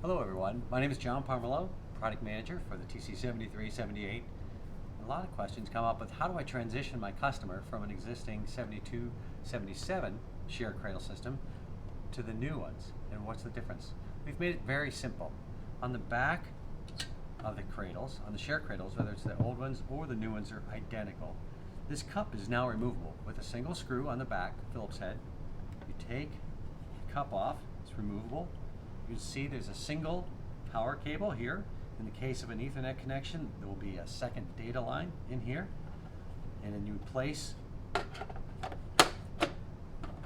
Hello everyone, my name is John Parmelo, product manager for the TC73, 78. A lot of questions come up with how do I transition my customer from an existing 72, 77 shared cradle system to the new ones, and what's the difference? We've made it very simple. On the back of the cradles, on the shared cradles, whether it's the old ones or the new ones, are identical. This cup is now removable with a single screw on the back, Phillips head. You take the cup off, it's removable. You can see there's a single power cable here. In the case of an Ethernet connection, there will be a second data line in here. And then you place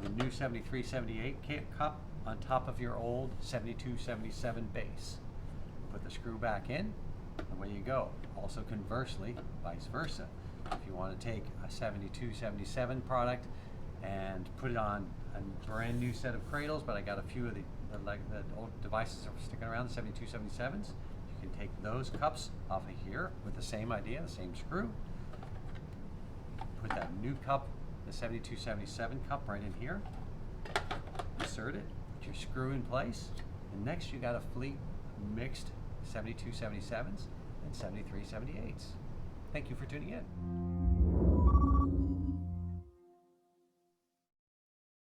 the new 73, 78 cup on top of your old 72, 77 base. Put the screw back in, and away you go. Also conversely, vice versa. If you want to take a 72, 77 product and put it on a brand new set of cradles, but I got a few of the old devices that were sticking around, the 72, 77s, you can take those cups off of here with the same idea, the same screw. Put that new cup, the 72, 77 cup, right in here. Insert it, put your screw in place, and next you got a fleet mixed 72, 77s and 73, 78s. Thank you for tuning in.